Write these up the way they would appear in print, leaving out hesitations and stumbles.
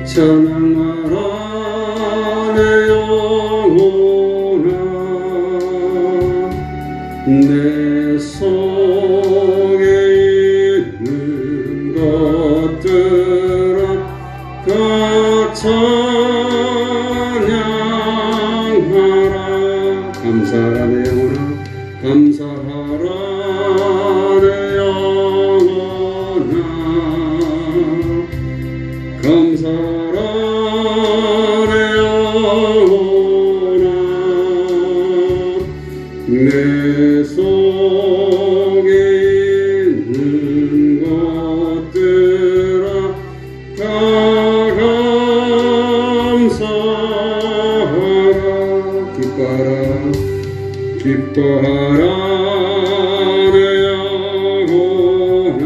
찬양하라 내 영혼아 내 속에 있는 것들아 다 찬양하라 감사하라 내 영혼아 감사하라 내 영혼아 감사하라 내 영혼아 내 속에 있는 것들아 다 감사하라 기뻐하라 기뻐하라 내 영혼아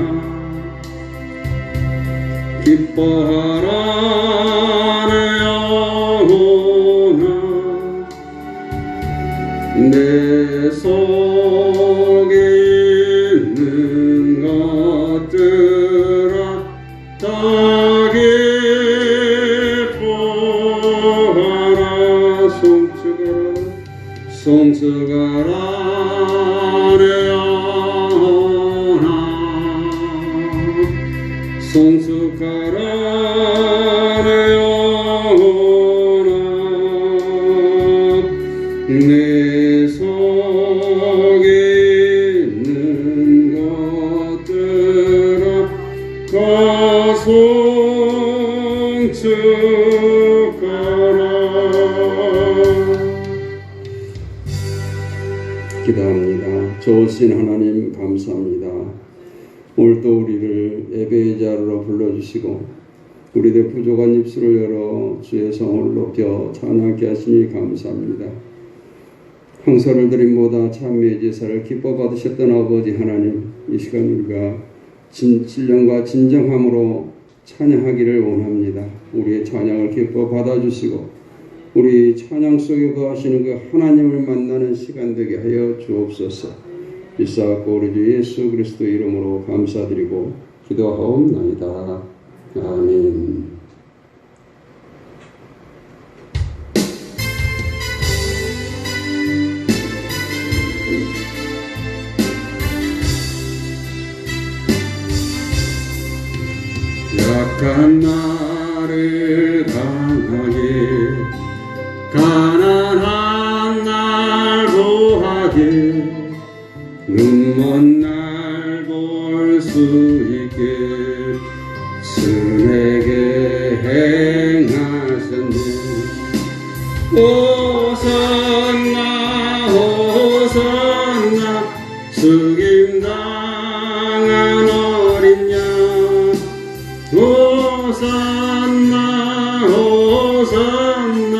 기뻐하라 내 영혼아 내 속에 있는 것들아 다 기뻐하라 송축하라 내 영혼아 송축하라 내 영혼아 내 속에 있는 것들아 다 송축하라 기도합니다. 좋으신 하나님 감사합니다. 오늘도 우리를 예배의 자리로 불러주시고 우리들 부족한 입술을 열어 주의 성을 높여 찬양케 하시니 감사합니다. 황소를 드림보다 참미의 제사를 기뻐 받으셨던 아버지 하나님 이 시간 우리가 신령과 진정함으로 찬양하기를 원합니다. 우리의 찬양을 기뻐 받아주시고 우리 찬양 속에 거하시는 그 하나님을 만나는 시간 되게 하여 주옵소서. 일사받고 우리 주 예수 그리스도 이름으로 감사드리고 기도하옵나이다. 아멘. 약한 나를 강하게 가난한 날 구하게 눈먼 날 볼 수 있게 스내게 행하셨네. 호산나 호산나 숙임당한 어린 양 호산나 호산나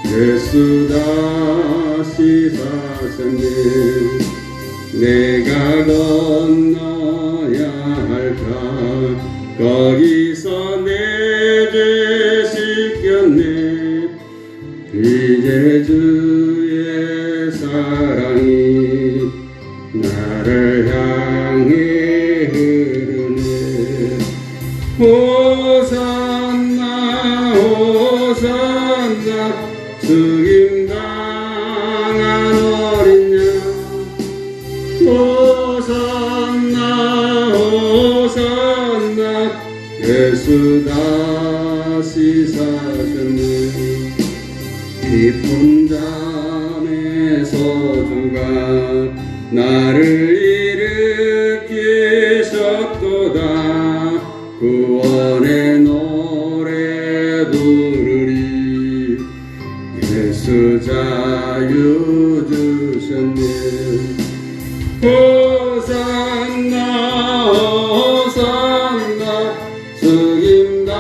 예수 다시 사셨네. 내가 건너야 할까 거기서 내 죄 씻겼네. 이제 주의 사랑이 나를 향해 흐르네. 호산나 호산나 죽임당한 어린 양 호산나 호산나 예수 다시 사셨네. 깊은 잠에서 주가 나를 일으키셨도다. 구원의 노래 부르리. 예수 자유 주셨네. 호산나 호산나 숙임당한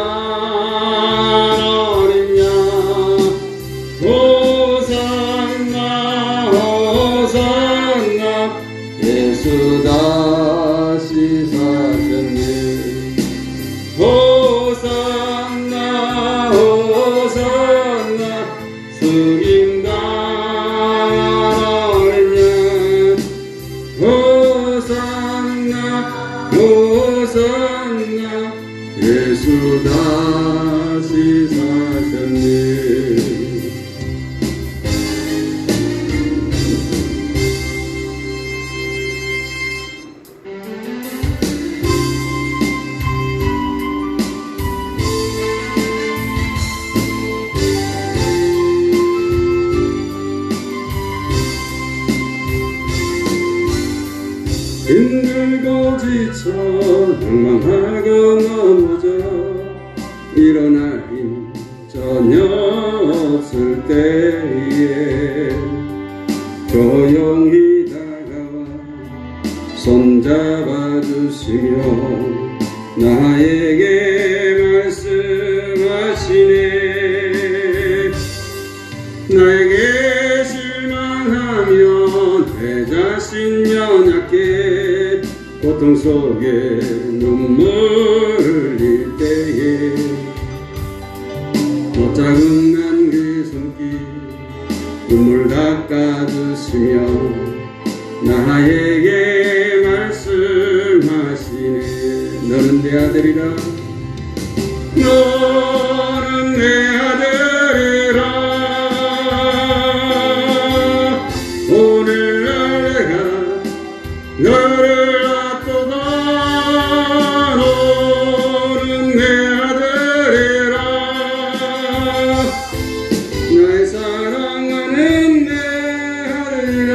어린 양 호산나 호산나 예수 다시 사셨네. 호산나 호산나 숙임당한 어린 양 호산나 호산나 예수 다시 다시 사셨네. 힘들고 지쳐 방황하고 넘어져 일어날 힘 전혀 없을 때에 조용히 다가와 손잡아 주시며 나에게 말씀하시네. 나에게 실망하면 내 자신 연약해 고통 속에 눈물 흘릴 때에 못자국난 그 손길 눈물 닦아주시며 나에게 말씀하시네. 너는 내 아들이라. 너는 내 아들이라. 오늘날 내가 너를 낳도다. 너는 내 아들이라. 나의 사랑하는 내 아들이라.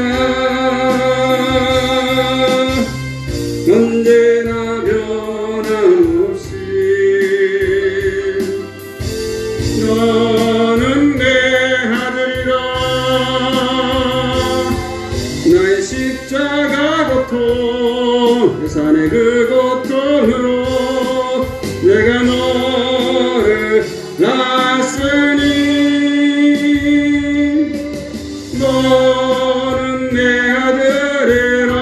언제나 변함없이 너는 내 아들이라. 나의 십자가 고통 해산의 그 고통으로 내가 너를 낳았으니 너는 내 아들이라.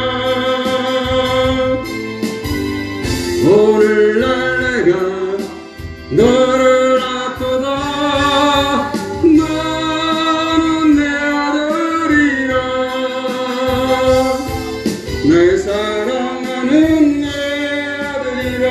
오늘날 내가 너를 낳도다. 너는 내 아들이라. 나의 사랑하는 내 아들이라.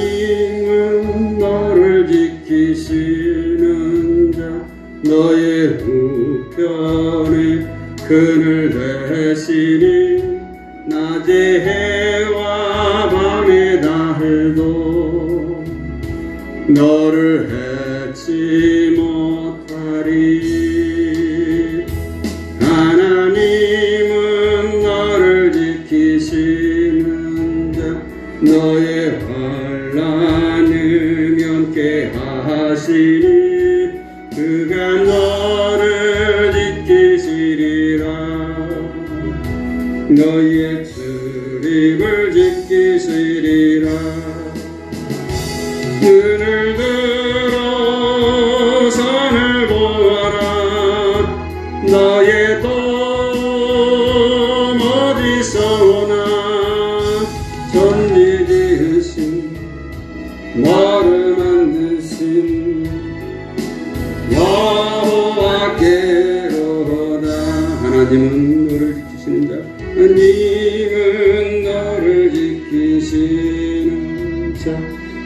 하나님은 너를 지키시는 자 너의 우편에 그늘 되시니 낮에 해와 밤에 달도 너를 해치 못하리. 하나님은 너를 지키시는 자 너의 환난을 면케 하시니 그가 너를 지키시리라. 너의 출입을 지키시리라. 눈을 들어 산을 보아라. 너의 도움 어디서 오나. 천지 지으신 너를 만드신 여호와께로다. 하나님은 너를 지키시는 자. 하나님은 너를 지키시는 자.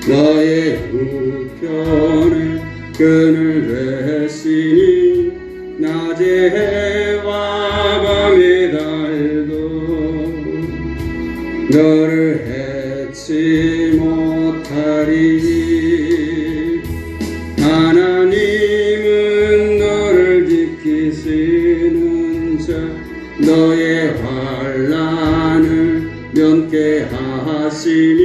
너의 우편에 그늘 되시니 낮에 해와 밤에 달도 너를 해치 못하리. 하나님은 너를 지키시는 자 너의 환난을 면케 하시니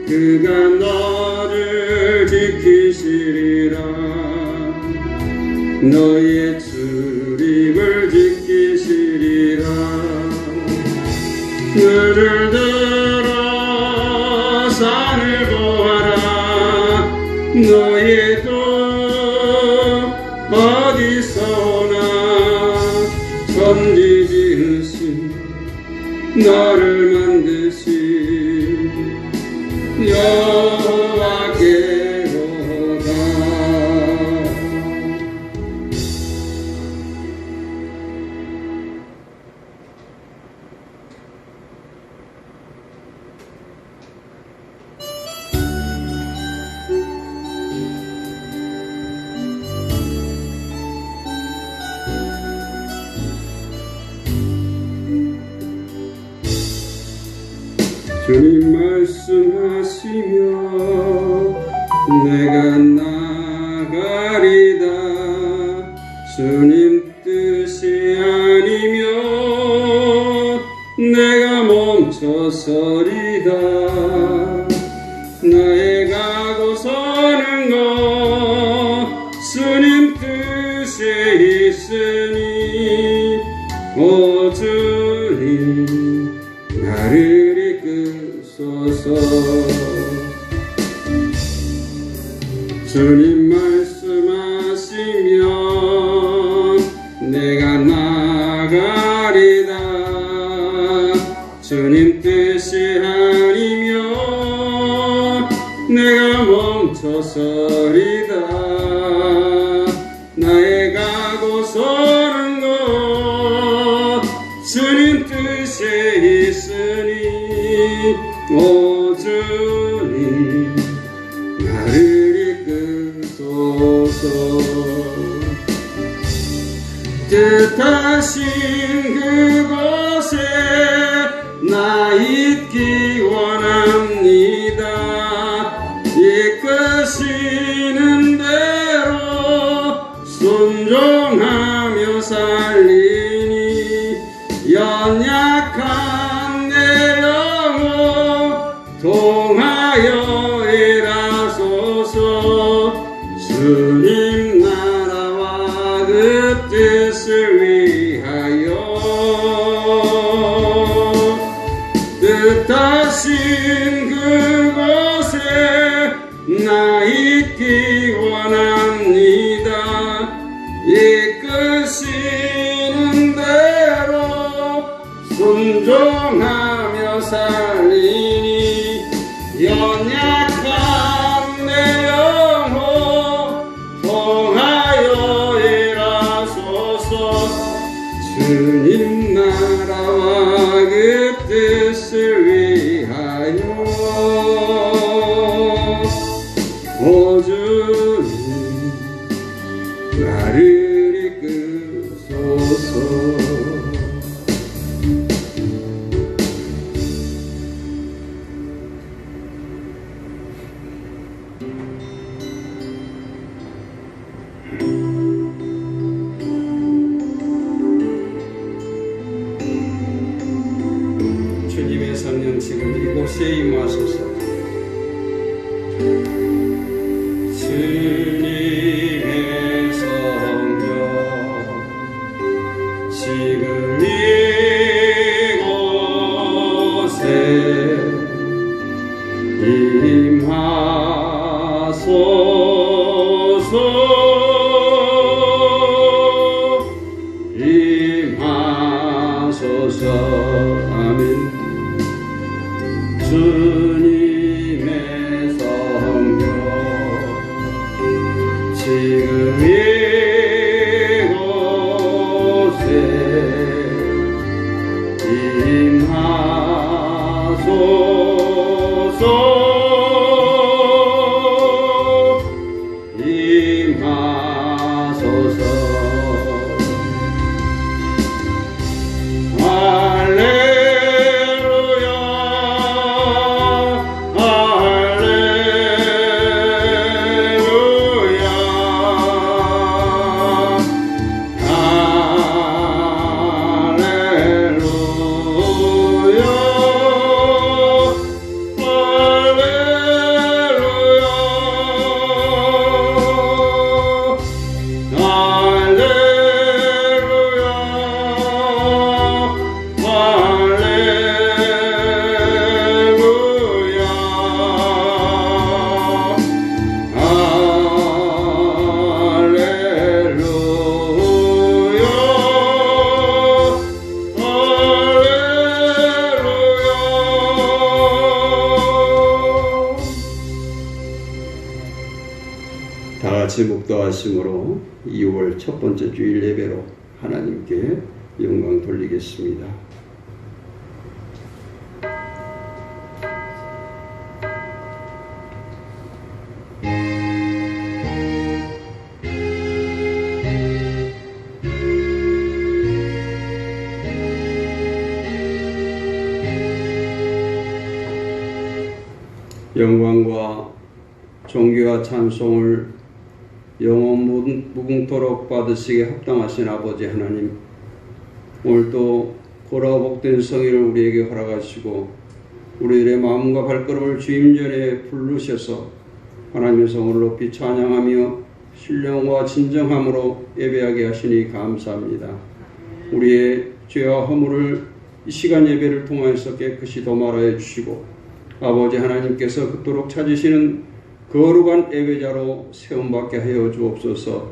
그가 너를 지키시리라. 너의 출입을 지키시리라. 너를 들어 산을 보아라. 너희도 어디서나 천지 지으신 너를 만드신 여호와께로다. 주님 말씀하시며 내가 나가리다. 주님 뜻이 아니면 내가 멈춰서리다. 나의 가고 서는 것 주님 뜻에 있으니 오 주님 나를 이끄소서. 주님 말씀하시면 내가 나가리다. 주님 뜻이 아니면 내가 멈춰서리다. 나의 가고 서는 것 주님 뜻에 있으니 오 주님 나를 이끄소서. 뜻하신 그곳에 나 있기 원합니다. 이끄시는 대로 순종하며 살리니 연약한 내 영혼 통하여 일하소서. 주님 나라와 그 뜻을 위하여 뜻하신 그곳에 나 있기 원합니다. 이끄시는 대로 순종하며 살리니 연약한 내 영혼 통하여 일하소서. 주님 나라와 그 뜻을 위하여 오 주님 나를 이끄소서. 주님의 성령 지금 이곳에 임하소서. 주님의 성령 지금 이곳에 임하소서. 임하소서. 아멘. 주님의 성령 지금 이곳에 임하소서. 임하소서. 할렐루야 같이 묵도하심으로 2월 첫 번째 주일 예배로 하나님께 영광 돌리겠습니다. 영광과 존귀와 찬송을 영원 무궁토록 받으시기에 합당하신 아버지 하나님, 오늘도 고라 복된 성의를 우리에게 허락하시고 우리들의 마음과 발걸음을 주임 전에 부르셔서 하나님의 성을 높이 찬양하며 신령과 진정함으로 예배하게 하시니 감사합니다. 우리의 죄와 허물을 이 시간 예배를 통하여서 깨끗이 도말하여 주시고 아버지 하나님께서 그토록 찾으시는 거룩한 예배자로 세움받게 하여 주옵소서.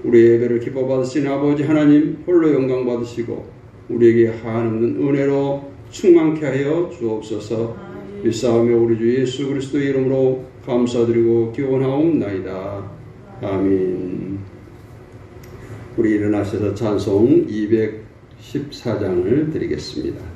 우리 예배를 기뻐 받으신 아버지 하나님 홀로 영광 받으시고 우리에게 한없는 은혜로 충만케 하여 주옵소서. 믿사오며 우리 주 예수 그리스도의 이름으로 감사드리고 기원하옵나이다. 아멘. 우리 일어나셔서 찬송 214장을 드리겠습니다.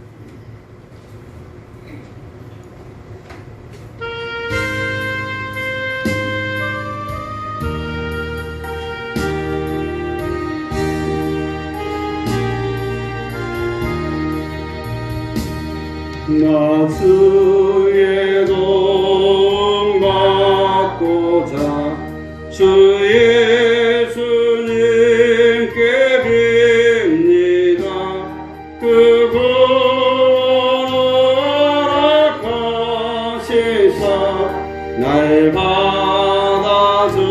나 주의 도움 받고자 주 예수님께 빕니다. 그분 허락하시사 날 받아주소서.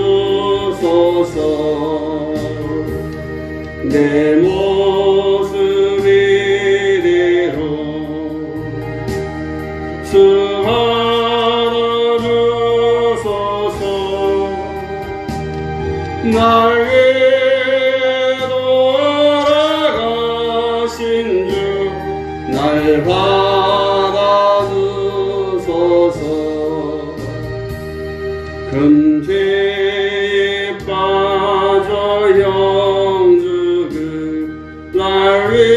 내 모습 이대로 받아주소서. 날 위해 돌아가신 주 날 받아주소서. 금죄에 빠져 영죽을 날 위해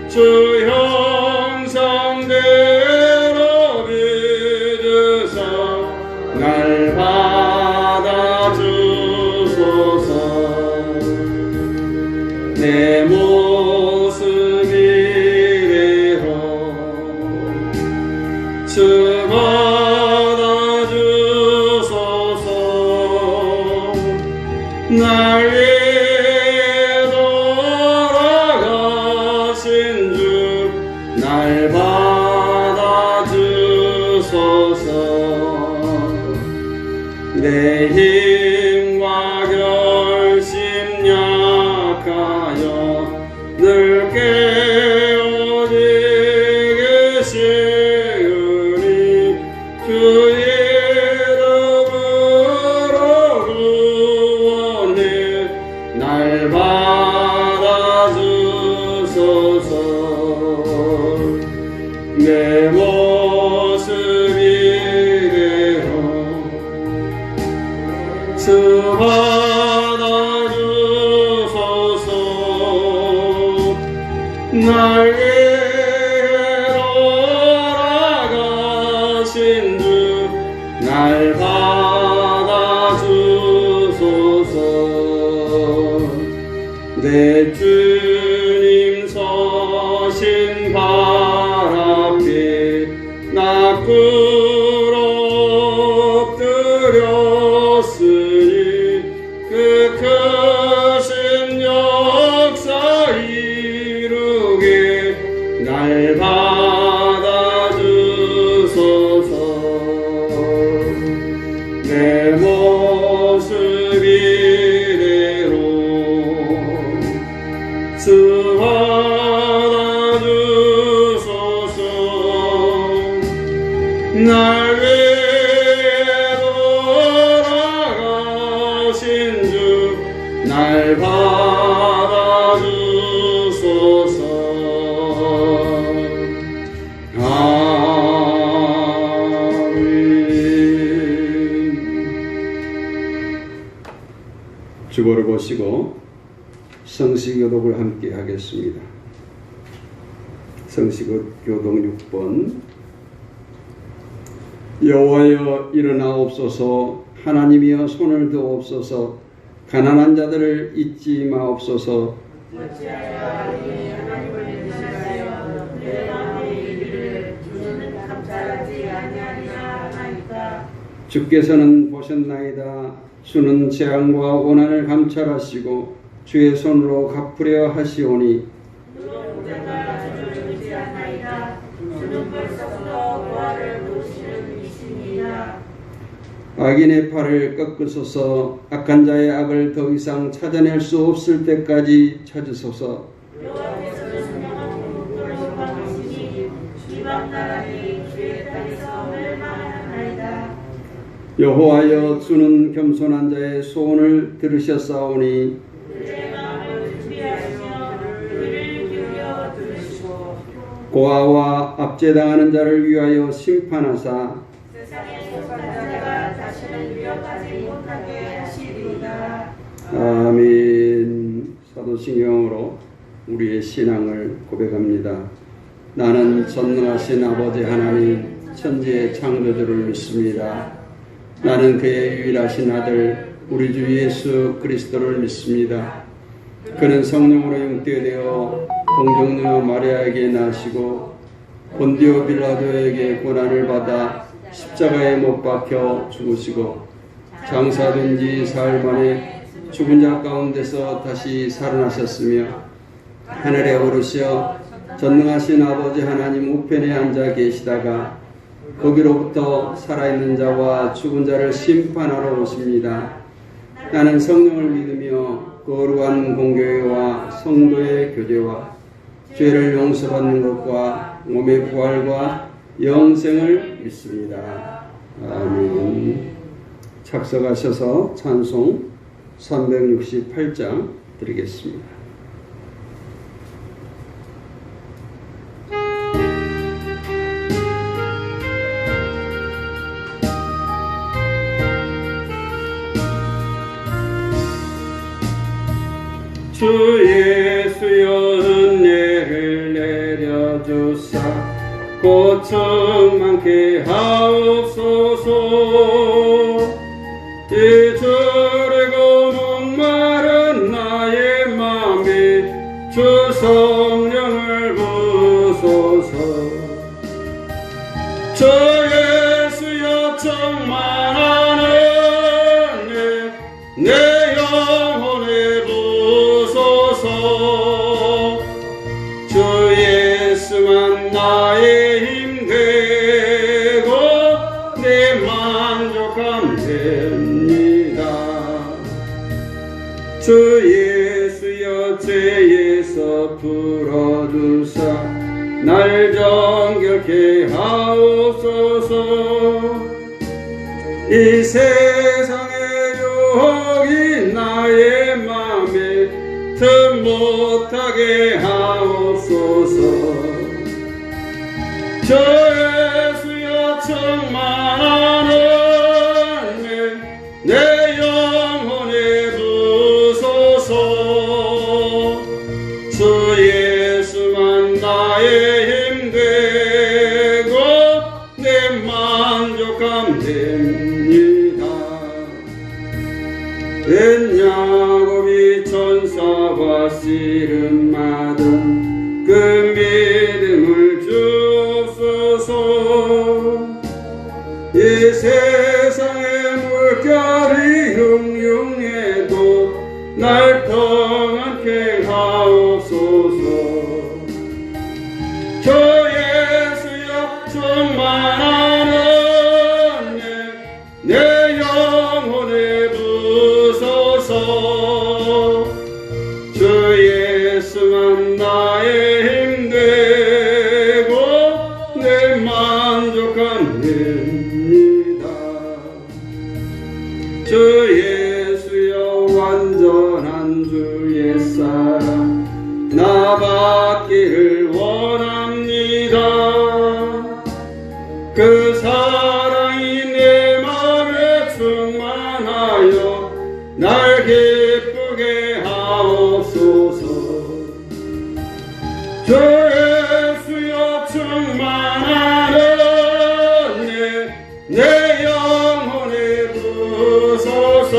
주 형상대로 믿으사 날 받아주소서. 내 모습 이대로 주 받아주소서. 날 위해 돌아가신 주 날 받아주소서. 내 힘과 결심 약하여 늘 깨어지게 시으니 주 이름으로 구원해 날 받아주소서. 내 모습 이대로 주 받아주소서. 날 위해 돌아가신 주 날 받아주소서. 내 주님 서신 발 앞에 나 엎드렸으니 그 크신 역사 이루게 날 받아주소서. 내 모습 이대로 주 받아주소서. 날 위해 돌아가신 주 날 받아주소서. 주보를 보시고 성시교독을 함께 하겠습니다. 성시교독 6번. 여호와여 일어나옵소서. 하나님이여 손을 드옵소서. 가난한 자들을 잊지 마옵소서. 어찌하여 하나님을 대신하여 내 마음의 이르기를 주는 감찰하지 아니하리라 하나이까. 주께서는 보셨나이다. 주는 재앙과 고난을 감찰하시고 주의 손으로 갚으려 하시오니 노동자가 주를 의지하나이다. 주는 벌써부터 보화를 놓으시는 이신이다. 악인의 팔을 꺾으소서. 악한 자의 악을 더 이상 찾아낼 수 없을 때까지 찾으소서. 여호와께서는 선명한 국도를 방하시니 이방 나라니 주의 땅에서 멸망하나이다. 여호와여 주는 겸손한 자의 소원을 들으셨사오니 그의 마음을 준비하시며 귀를 기울여 들으시고 고아와 압제당하는 자를 위하여 심판하사 세상의 속한 자가 자신을 위협하지 못하게 하시리이다. 아멘. 사도신경으로 우리의 신앙을 고백합니다. 나는 전능하신 아버지 하나님 천지의 창조주를 믿습니다. 나는 그의 유일하신 아들 우리 주 예수 그리스도를 믿습니다. 그는 성령으로 잉태되어 동정녀 마리아에게 나시고 본디오 빌라도에게 고난을 받아 십자가에 못 박혀 죽으시고 장사된 지 사흘 만에 죽은 자 가운데서 다시 살아나셨으며 하늘에 오르시어 전능하신 아버지 하나님 우편에 앉아 계시다가 거기로부터 살아있는 자와 죽은 자를 심판하러 오십니다. 나는 성령을 믿으며 거룩한 공교회와 성도의 교제와 죄를 용서받는 것과 몸의 부활과 영생을 믿습니다. 아멘. 착석하셔서 찬송 368장 드리겠습니다. 주 예수여 은혜를 내려주사 고청 많게 하옵소서. 이주리고 목마른 나의 맘에 주 성령을 부소서. 주 예수여 충만한 은혜 내 영혼에 부소서. 주 예수만 나의 힘 되고 내 만족함 됩니다. 주 예수여 죄에서 풀어주사 날 정결케 하옵소서. 이 세상의 유혹이 나의 맘에 틈 못하게 하옵소서. 주 예수여 충만한 은혜 내 영혼에 부소서. 주 예수만 나의 힘 되고 내 만족함 됩니다. 야곱이 천사와 씨름하던 그 믿음을 주옵소서. 이 주 예수여 충만하는 내 영혼에 부소서.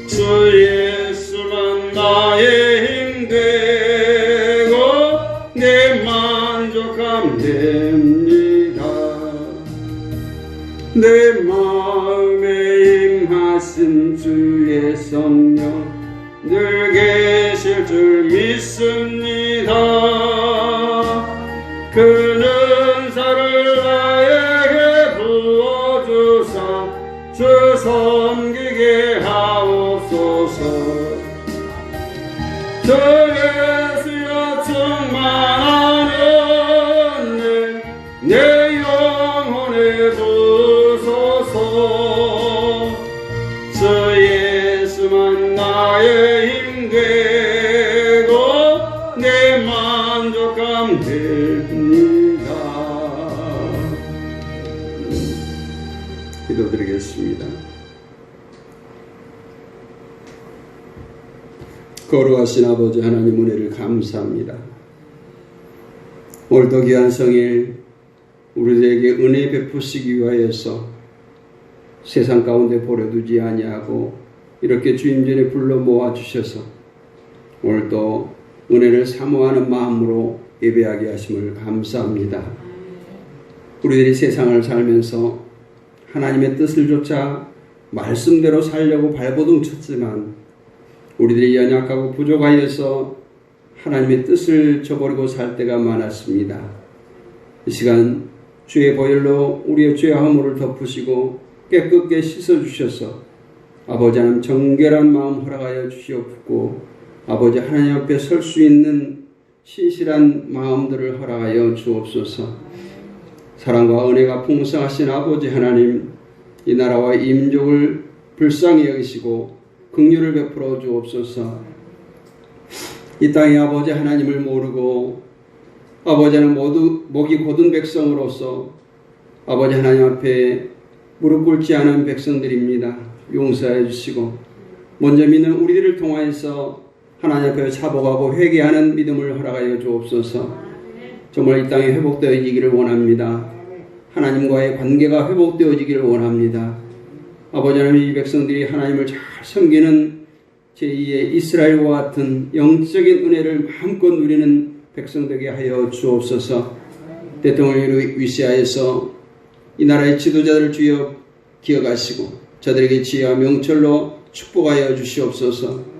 주 예수만 나의 힘 되고 내 만족함 됩니다. 내 마음에 임하신 주의 성령 늘 계실 줄 믿습니다. 그 은사를 나에게 부어주사 주 섬기게 하옵소서. 주 예수여 충만하는 내 영혼에 부소서. 주 예수만 나의 힘 되고 내 만족함 됩니다. 기도드리겠습니다. 거룩하신 아버지 하나님 은혜를 감사합니다. 오늘도 귀한 성일 우리들에게 은혜 베푸시기 위하여서 세상 가운데 버려두지 아니하고 이렇게 주님 전에 불러 모아주셔서 오늘도 은혜를 사모하는 마음으로 예배하게 하심을 감사합니다. 우리들이 세상을 살면서 하나님의 뜻을 쫓아 말씀대로 살려고 발버둥 쳤지만 우리들이 연약하고 부족하여서 하나님의 뜻을 저버리고 살 때가 많았습니다. 이 시간 주의 보혈로 우리의 죄와 허물을 덮으시고 깨끗게 씻어주셔서 아버지 하나님 정결한 마음 허락하여 주시옵고 아버지 하나님 앞에 설 수 있는 신실한 마음들을 허락하여 주옵소서. 사랑과 은혜가 풍성하신 아버지 하나님, 이 나라와 이 민족을 불쌍히 여기시고 긍휼을 베풀어 주옵소서. 이 땅의 아버지 하나님을 모르고 아버지는 모두 목이 곧은 백성으로서 아버지 하나님 앞에 무릎 꿇지 않은 백성들입니다. 용서해 주시고 먼저 믿는 우리들을 통하여서 하나님 앞에 자복하고 회개하는 믿음을 허락하여 주옵소서. 정말 이 땅이 회복되어지기를 원합니다. 하나님과의 관계가 회복되어지기를 원합니다. 아버지 하나님, 이 백성들이 하나님을 잘 섬기는 제2의 이스라엘과 같은 영적인 은혜를 마음껏 누리는 백성 되게 하여 주옵소서. 대통령을 위시하여서 이 나라의 지도자들을 주여 기억하시고 저들에게 지혜와 명철로 축복하여 주시옵소서.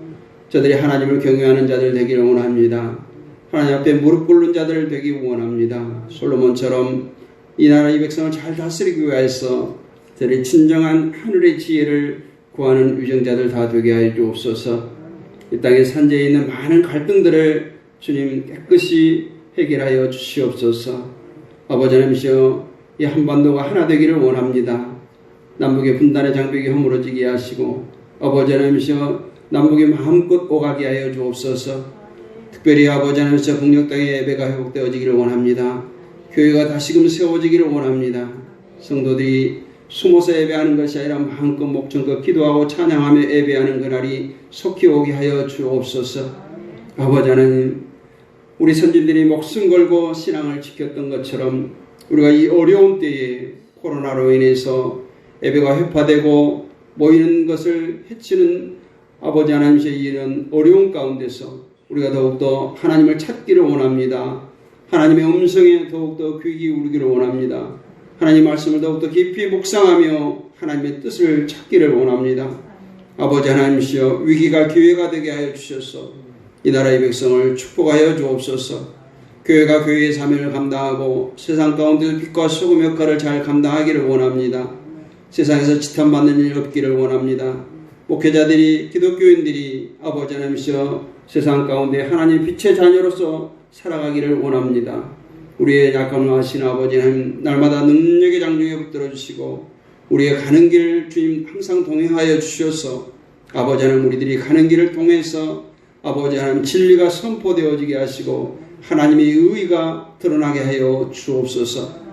저들이 하나님을 경외하는 자들 되기를 원합니다. 하나님 앞에 무릎 꿇는 자들 되기 원합니다. 솔로몬처럼 이 나라 이 백성을 잘 다스리기 위해서 저들이 진정한 하늘의 지혜를 구하는 위정자들 다 되게 하여 주옵소서. 이 땅의 산재에 있는 많은 갈등들을 주님 깨끗이 해결하여 주시옵소서. 아버지 하나님이시여, 이 한반도가 하나 되기를 원합니다. 남북의 분단의 장벽이 허물어지게 하시고 아버지 하나님이시여, 남북이 마음껏 오가게 하여 주옵소서. 특별히 아버지 하나님이시여, 북녘 땅의 예배가 회복되어지기를 원합니다. 교회가 다시금 세워지기를 원합니다. 성도들이 숨어서 예배하는 것이 아니라 마음껏 목청껏 기도하고 찬양하며 예배하는 그날이 속히 오게 하여 주옵소서. 아버지 하나님, 우리 선진들이 목숨 걸고 신앙을 지켰던 것처럼 우리가 이 어려운 때에 코로나로 인해서 예배가 회파되고 모이는 것을 해치는 아버지 하나님의 이런 어려운 가운데서 우리가 더욱더 하나님을 찾기를 원합니다. 하나님의 음성에 더욱더 귀 기울이기를 원합니다. 하나님 말씀을 더욱더 깊이 묵상하며 하나님의 뜻을 찾기를 원합니다. 아버지 하나님이시여, 위기가 기회가 되게 하여 주셔서 이 나라의 백성을 축복하여 주옵소서. 교회가 교회의 사명을 감당하고 세상 가운데 빛과 소금 역할을 잘 감당하기를 원합니다. 세상에서 지탄받는 일 없기를 원합니다. 목회자들이, 기독교인들이 아버지 하나님이시여, 세상 가운데 하나님 빛의 자녀로서 살아가기를 원합니다. 우리의 약함을 아신 아버지 하나님, 날마다 능력의 장중에 붙들어 주시고 우리의 가는 길 주님 항상 동행하여 주셔서 아버지 하나님, 우리들이 가는 길을 통해서 아버지 하나님 진리가 선포되어지게 하시고 하나님의 의의가 드러나게 하여 주옵소서.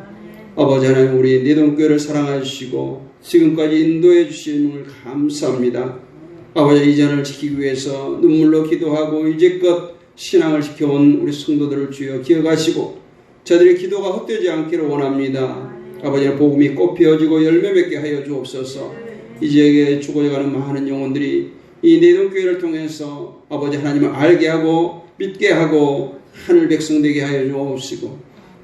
아버지 하나님, 우리 내동교회를 사랑해 주시고 지금까지 인도해 주심을 감사합니다. 아버지, 이전을 지키기 위해서 눈물로 기도하고 이제껏 신앙을 지켜온 우리 성도들을 주여 기억하시고 저들의 기도가 헛되지 않기를 원합니다. 아버지의 복음이 꽃 피어지고 열매 맺게 하여 주옵소서. 이 지역에 죽어가는 많은 영혼들이 이 내동교회를 통해서 아버지 하나님을 알게 하고 믿게 하고 하늘 백성 되게 하여 주옵시고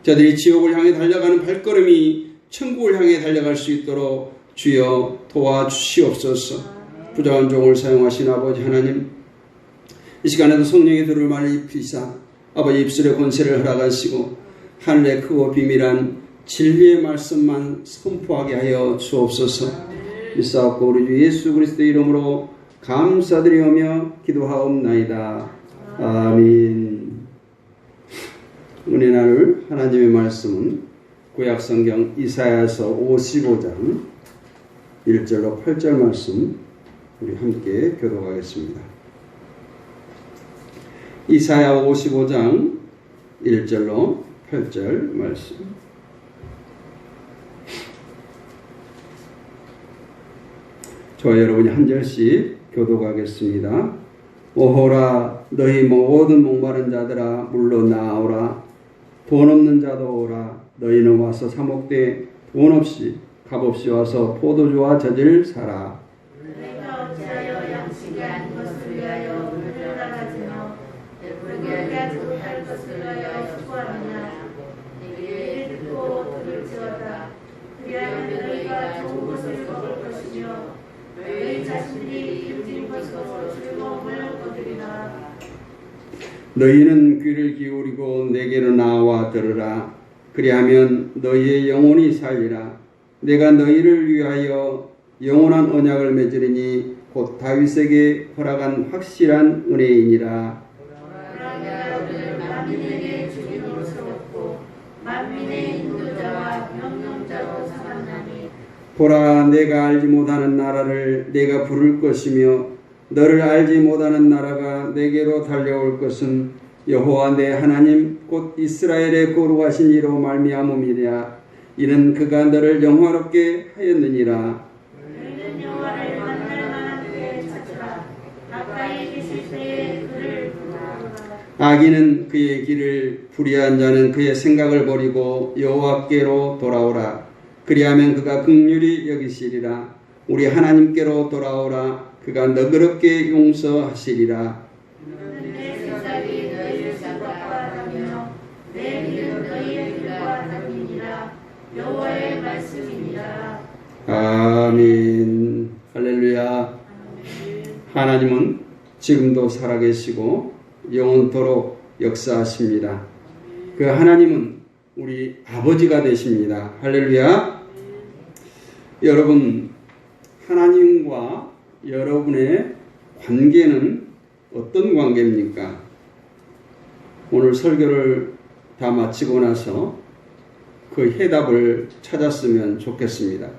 저들이 지옥을 향해 달려가는 발걸음이 천국을 향해 달려갈 수 있도록 주여 도와주시옵소서. 부족한 종을 사용하신 아버지 하나님, 이 시간에도 성령의 들을 말을 입히사 아버지 입술의 권세를 허락하시고 하늘의 크고 비밀한 진리의 말씀만 선포하게 하여 주옵소서. 믿사옵고 우리 주 예수 그리스도의 이름으로 감사드리오며 기도하옵나이다. 아멘. 은혜 나눌 하나님의 말씀은 구약성경 이사야서 55장 1절로 8절 말씀 우리 함께 교독하겠습니다. 이사야 55장 1절로 8절 말씀. 저와 여러분이 한 절씩 교독하겠습니다. 오호라 너희 모든 목마른 자들아 물러 나오라. 돈 없는 자도 오라. 너희는 와서 사목되 돈 없이 값없이 와서 포도주와 젖을 사라. 내가 어찌하여 양식이 아닌 것을 위하여 물을 나가지며 그렇게 하지 못할 것을 위하여 수고하느냐. 내게 듣고 들을지어다. 그리하면 너희가 좋은 것을 먹을 것이며 너희 자신들이 기울인 것으로 즐거움을 얻으리라. 너희는 귀를 기울이고 내게로 나와 들으라. 그리하면 너희의 영혼이 살리라. 내가 너희를 위하여 영원한 언약을 맺으리니 곧 다윗에게 허락한 확실한 은혜이니라. 그러나 너를 만민에게 주인으로 세웠고 만민의 인도자와 명령자로 삼았나니 보라, 내가 알지 못하는 나라를 내가 부를 것이며 너를 알지 못하는 나라가 내게로 달려올 것은 여호와 내 하나님 곧 이스라엘의 거룩하신 이로 말미암음이라. 이는 그가 너를 영화롭게 하였느니라. 너희는 여호와를 만날 만한 때에 찾으라. 가까이 계실 때에 그를 부르라. 악인은 그의 길을, 불의한 자는 그의 생각을 버리고 여호와께로 돌아오라. 그리하면 그가 긍휼히 여기시리라. 우리 하나님께로 돌아오라. 그가 너그럽게 용서하시리라. 내 생각이 너희의 생각과 다르며 내 길은 너희의 길과 다르니라. 여호와의 말씀이니라. 아멘. 할렐루야. 하나님은 지금도 살아계시고 영원토록 역사하십니다. 그 하나님은 우리 아버지가 되십니다. 할렐루야. 여러분, 하나님과 여러분의 관계는 어떤 관계입니까? 오늘 설교를 다 마치고 나서 그 해답을 찾았으면 좋겠습니다.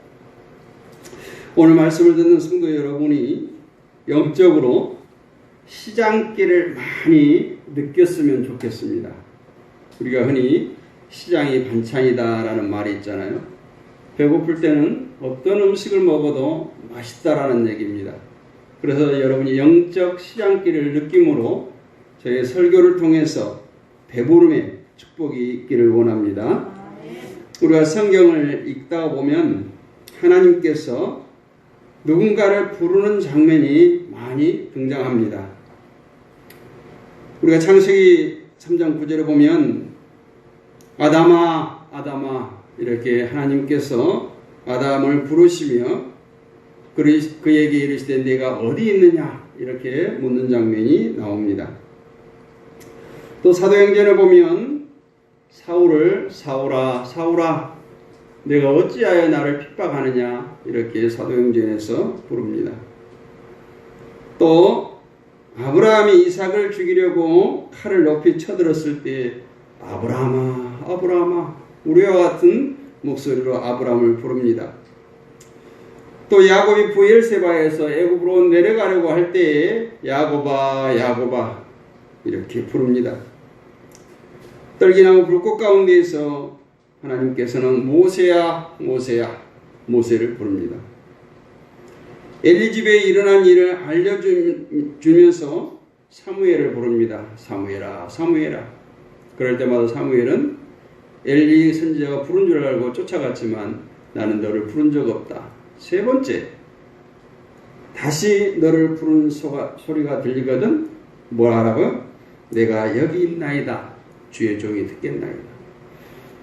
오늘 말씀을 듣는 성도 여러분이 영적으로 시장길을 많이 느꼈으면 좋겠습니다. 우리가 흔히 시장이 반찬이다라는 말이 있잖아요. 배고플 때는 어떤 음식을 먹어도 맛있다라는 얘기입니다. 그래서 여러분이 영적 시장길을 느낌으로 저의 설교를 통해서 배부름의 축복이 있기를 원합니다. 우리가 성경을 읽다 보면 하나님께서 누군가를 부르는 장면이 많이 등장합니다. 우리가 창세기 3장 9절에 보면 아담아 아담아 이렇게 하나님께서 아담을 부르시며 그에게 이르시되 네가 어디 있느냐 이렇게 묻는 장면이 나옵니다. 또 사도행전에 보면 사울을 사울아 사울아 내가 어찌하여 나를 핍박하느냐 이렇게 사도행전에서 부릅니다. 또 아브라함이 이삭을 죽이려고 칼을 높이 쳐들었을 때 아브라함아 아브라함아 우리와 같은 목소리로 아브라함을 부릅니다. 또 야곱이 브엘세바에서 애굽으로 내려가려고 할 때에 야곱아 야곱아 이렇게 부릅니다. 떨기나무 불꽃 가운데에서 하나님께서는 모세야 모세야 모세를 부릅니다. 엘리 집에 일어난 일을 알려주면서 사무엘을 부릅니다. 사무엘아, 사무엘아. 그럴 때마다 사무엘은 엘리 선지자가 부른 줄 알고 쫓아갔지만 나는 너를 부른 적 없다. 세 번째, 다시 너를 부른 소리가 들리거든 뭐라고? 내가 여기 있나이다. 주의 종이 듣겠나이다.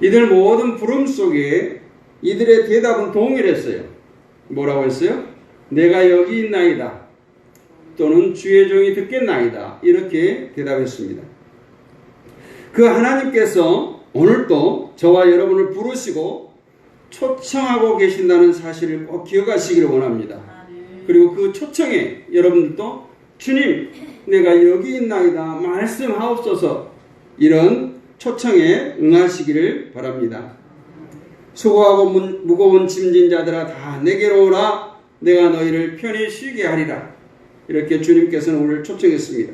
이들 모든 부름 속에 이들의 대답은 동일했어요. 뭐라고 했어요? 내가 여기 있나이다. 또는 주의 종이 듣겠나이다. 이렇게 대답했습니다. 그 하나님께서 오늘도 저와 여러분을 부르시고 초청하고 계신다는 사실을 꼭 기억하시기를 원합니다. 그리고 그 초청에 여러분들도 주님 내가 여기 있나이다 말씀하옵소서 이런 초청에 응하시기를 바랍니다. 수고하고 무거운 짐진 자들아 다 내게로 오라 내가 너희를 편히 쉬게 하리라. 이렇게 주님께서는 우리를 초청했습니다.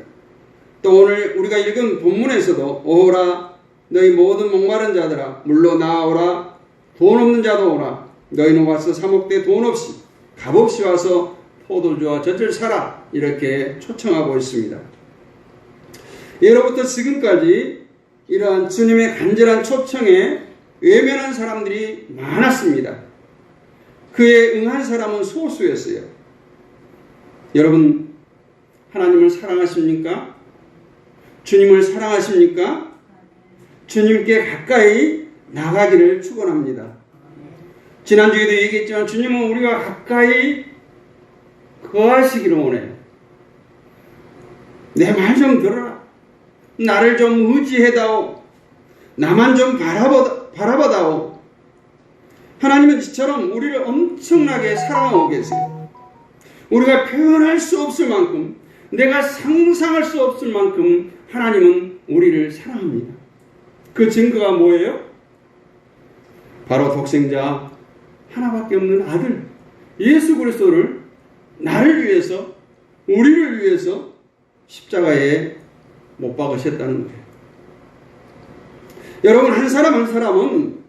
또 오늘 우리가 읽은 본문에서도 오라 너희 모든 목마른 자들아 물로 나아오라 돈 없는 자도 오라 너희는 와서 사 먹되 돈 없이 값없이 와서 포도주와 젖을 사라 이렇게 초청하고 있습니다. 예로부터 지금까지 이러한 주님의 간절한 초청에 외면한 사람들이 많았습니다. 그에 응한 사람은 소수였어요. 여러분 하나님을 사랑하십니까? 주님을 사랑하십니까? 주님께 가까이 나가기를 축원합니다. 지난주에도 얘기했지만 주님은 우리가 가까이 거하시기를 원해요. 내 말 좀 들어라. 나를 좀 의지해다오. 나만 좀 바라봐다오. 하나님은 이처럼 우리를 엄청나게 사랑하고 계세요. 우리가 표현할 수 없을 만큼 내가 상상할 수 없을 만큼 하나님은 우리를 사랑합니다. 그 증거가 뭐예요? 바로 독생자 하나밖에 없는 아들 예수 그리스도를 나를 위해서 우리를 위해서 십자가에 못 박으셨다는 거예요. 여러분 한 사람 한 사람은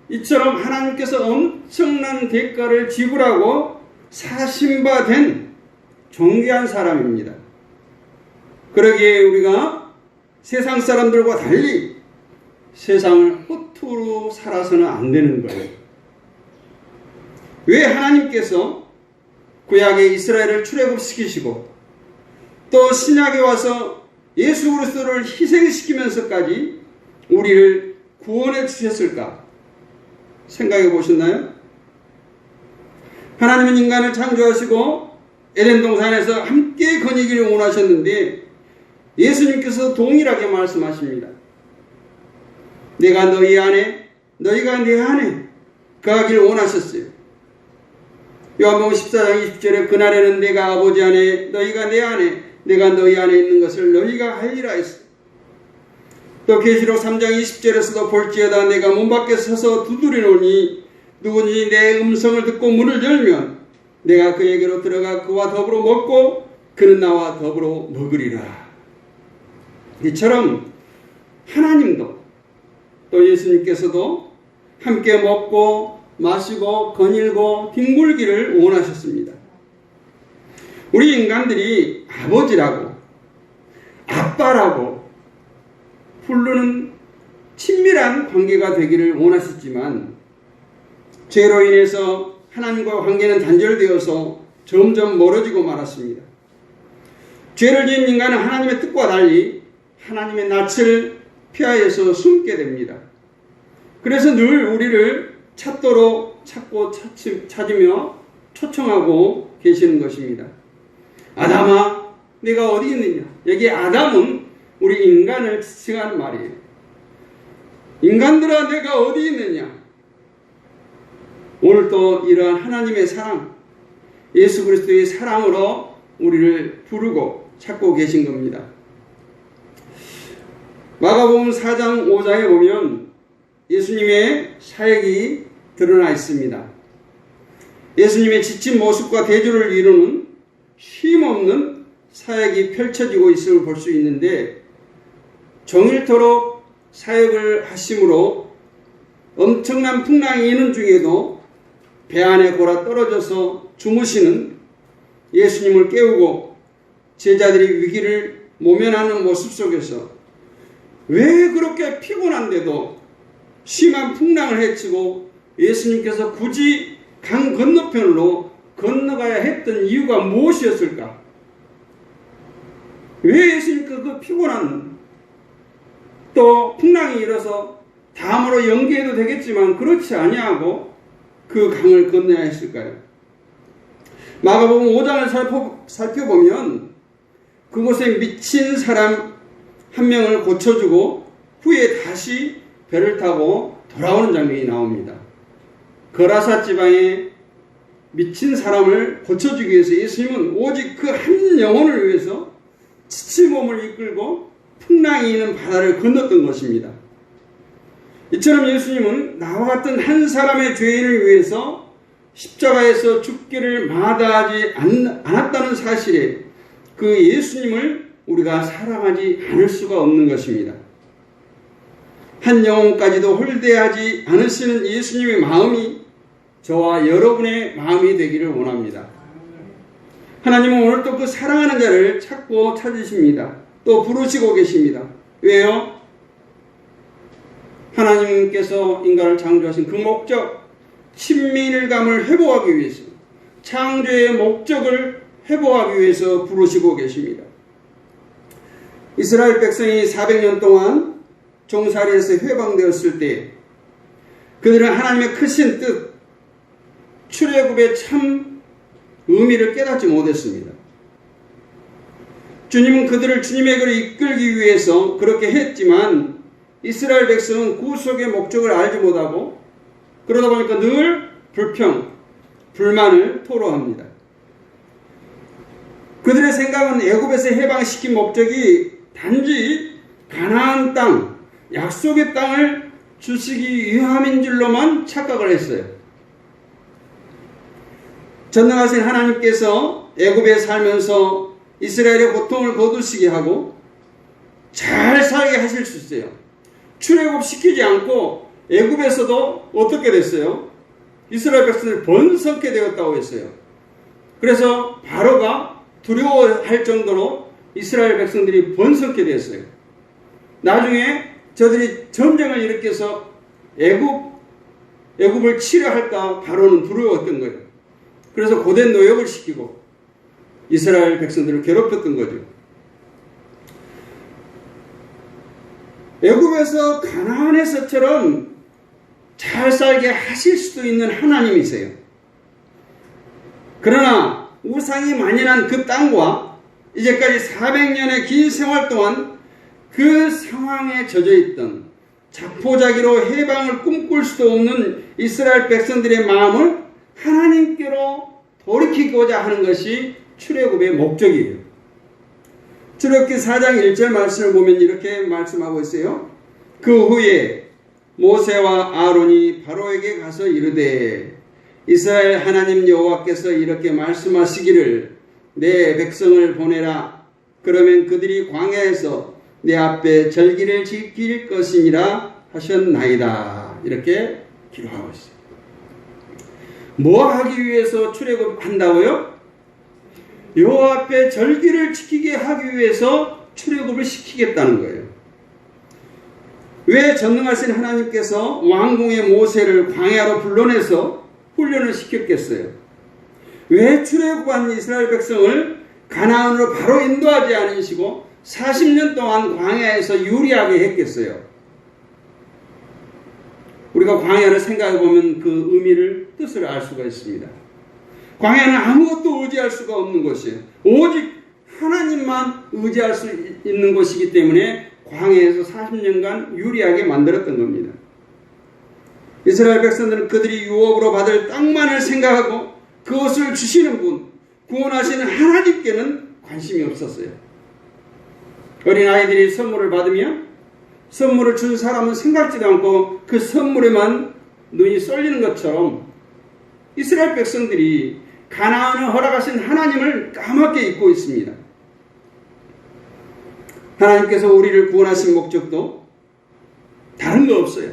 이처럼 하나님께서 엄청난 대가를 지불하고 사신 바 된 존귀한 사람입니다. 그러기에 우리가 세상 사람들과 달리 세상을 허투루 살아서는 안 되는 거예요. 왜 하나님께서 구약에 이스라엘을 출애굽시키시고 또 신약에 와서 예수 그리스도를 희생시키면서까지 우리를 구원해 주셨을까? 생각해 보셨나요? 하나님은 인간을 창조하시고 에덴 동산에서 함께 거니기를 원하셨는데 예수님께서 동일하게 말씀하십니다. 내가 너희 안에 너희가 내 안에 거하기를 원하셨어요. 요한복음 14장 20절에 그날에는 내가 아버지 안에 너희가 내 안에 내가 너희 안에 있는 것을 너희가 알리라 했어요. 또 계시록 3장 20절에서도 볼지어다 내가 문 밖에 서서 두드리노니 누구든지 내 음성을 듣고 문을 열면 내가 그에게로 들어가 그와 더불어 먹고 그는 나와 더불어 먹으리라. 이처럼 하나님도 또 예수님께서도 함께 먹고 마시고 거닐고 뒹굴기를 원하셨습니다. 우리 인간들이 아버지라고 아빠라고 부르는 친밀한 관계가 되기를 원하셨지만 죄로 인해서 하나님과 관계는 단절되어서 점점 멀어지고 말았습니다. 죄를 지은 인간은 하나님의 뜻과 달리 하나님의 낯을 피하여서 숨게 됩니다. 그래서 늘 우리를 찾도록 찾으며 초청하고 계시는 것입니다. 아담아 내가 어디 있느냐. 여기 아담은 우리 인간을 지칭하는 말이에요. 인간들아 내가 어디 있느냐. 오늘도 이러한 하나님의 사랑 예수 그리스도의 사랑으로 우리를 부르고 찾고 계신 겁니다. 마가복음 4장 5장에 보면 예수님의 사역이 드러나 있습니다. 예수님의 지친 모습과 대조를 이루는 쉼없는 사역이 펼쳐지고 있음을 볼 수 있는데 종일토록 사역을 하심으로 엄청난 풍랑이 있는 중에도 배 안에 골아 떨어져서 주무시는 예수님을 깨우고 제자들이 위기를 모면하는 모습 속에서 왜 그렇게 피곤한데도 심한 풍랑을 헤치고 예수님께서 굳이 강 건너편으로 건너가야 했던 이유가 무엇이었을까? 왜 예수님께서 그 피곤한 또 풍랑이 일어서 다음으로 연기해도 되겠지만 그렇지 아니하고 그 강을 건너야 했을까요? 마가복음 5장을 살펴보면 그곳에 미친 사람 한 명을 고쳐주고 후에 다시 배를 타고 돌아오는 장면이 나옵니다. 거라사 지방에 미친 사람을 고쳐주기 위해서 예수님은 오직 그 한 영혼을 위해서 지친 몸을 이끌고 풍랑이 있는 바다를 건넜던 것입니다. 이처럼 예수님은 나와 같은 한 사람의 죄인을 위해서 십자가에서 죽기를 마다하지 않았다는 사실에 그 예수님을 우리가 사랑하지 않을 수가 없는 것입니다. 한 영혼까지도 홀대하지 않으시는 예수님의 마음이 저와 여러분의 마음이 되기를 원합니다. 하나님은 오늘 또 그 사랑하는 자를 찾고 찾으십니다. 또 부르시고 계십니다. 왜요? 하나님께서 인간을 창조하신 그 목적, 친밀감을 회복하기 위해서, 창조의 목적을 회복하기 위해서 부르시고 계십니다. 이스라엘 백성이 400년 동안 종살이에서 회방되었을 때 그들은 하나님의 크신 뜻, 출애굽의 참 의미를 깨닫지 못했습니다. 주님은 그들을 주님에게로 이끌기 위해서 그렇게 했지만 이스라엘 백성은 구속의 목적을 알지 못하고 그러다 보니까 늘 불평, 불만을 토로합니다. 그들의 생각은 애굽에서 해방시킨 목적이 단지 가나안 땅, 약속의 땅을 주시기 위함인 줄로만 착각을 했어요. 전능하신 하나님께서 애굽에 살면서 이스라엘의 고통을 거두시게 하고 잘 살게 하실 수 있어요. 출애굽 시키지 않고 애굽에서도 어떻게 됐어요? 이스라엘 백성들이 번성케 되었다고 했어요. 그래서 바로가 두려워할 정도로 이스라엘 백성들이 번성케 되었어요. 나중에 저들이 전쟁을 일으켜서 애굽을 치려할까 바로는 두려웠던 거예요. 그래서 고된 노역을 시키고 이스라엘 백성들을 괴롭혔던 거죠. 애굽에서 가나안에서처럼 잘 살게 하실 수도 있는 하나님이세요. 그러나 우상이 만연한 그 땅과 이제까지 400년의 긴 생활 동안 그 상황에 젖어있던 자포자기로 해방을 꿈꿀 수도 없는 이스라엘 백성들의 마음을 하나님께로 돌이키고자 하는 것이 출애굽의 목적이에요. 출애굽기 4장 1절 말씀을 보면 이렇게 말씀하고 있어요. 그 후에 모세와 아론이 바로에게 가서 이르되 이스라엘 하나님 여호와께서 이렇게 말씀하시기를 내 백성을 보내라. 그러면 그들이 광야에서 내 앞에 절기를 지킬 것이니라 하셨나이다. 이렇게 기록하고 있어요. 뭐 하기 위해서 출애굽한다고요? 여호와 앞에 절기를 지키게 하기 위해서 출애굽을 시키겠다는 거예요. 왜 전능하신 하나님께서 왕궁의 모세를 광야로 불러내서 훈련을 시켰겠어요? 왜 출애굽한 이스라엘 백성을 가나안으로 바로 인도하지 않으시고 40년 동안 광야에서 유리하게 했겠어요? 우리가 광야를 생각해 보면 그 의미를, 뜻을 알 수가 있습니다. 광야는 아무것도 의지할 수가 없는 곳이에요. 오직 하나님만 의지할 수 있는 곳이기 때문에 광야에서 40년간 유리하게 만들었던 겁니다. 이스라엘 백성들은 그들이 유업으로 받을 땅만을 생각하고 그것을 주시는 분, 구원하시는 하나님께는 관심이 없었어요. 어린아이들이 선물을 받으면 선물을 준 사람은 생각지도 않고 그 선물에만 눈이 쏠리는 것처럼 이스라엘 백성들이 가나안을 허락하신 하나님을 까맣게 잊고 있습니다. 하나님께서 우리를 구원하신 목적도 다른 거 없어요.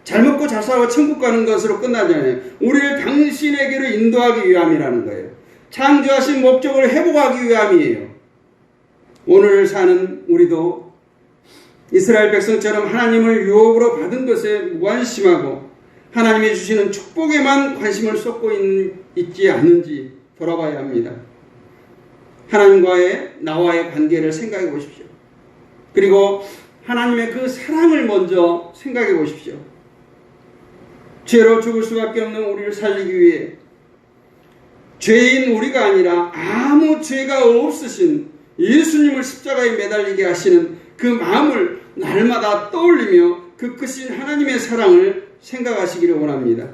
잘 먹고 잘 살고 천국 가는 것으로 끝나지 않아요. 우리를 당신에게로 인도하기 위함이라는 거예요. 창조하신 목적을 회복하기 위함이에요. 오늘 사는 우리도 이스라엘 백성처럼 하나님을 유업으로 받은 것에 무관심하고 하나님이 주시는 축복에만 관심을 쏟고 있지 않는지 돌아봐야 합니다. 하나님과의 나와의 관계를 생각해 보십시오. 그리고 하나님의 그 사랑을 먼저 생각해 보십시오. 죄로 죽을 수밖에 없는 우리를 살리기 위해 죄인 우리가 아니라 아무 죄가 없으신 예수님을 십자가에 매달리게 하시는 그 마음을 날마다 떠올리며 그 크신 하나님의 사랑을 생각하시기를 원합니다.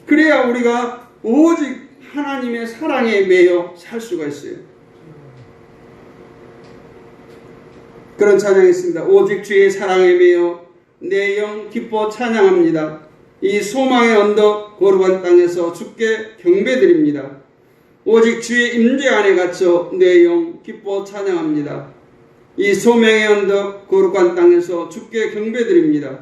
그래야 우리가 오직 하나님의 사랑에 매여 살 수가 있어요. 그런 찬양이 있습니다. 오직 주의 사랑에 매여 내 영 기뻐 찬양합니다. 이 소망의 언덕 거룩한 땅에서 주께 경배드립니다. 오직 주의 임재 안에 갇혀 내 영 기뻐 찬양합니다. 이 소명의 언덕 거룩한 땅에서 주께 경배드립니다.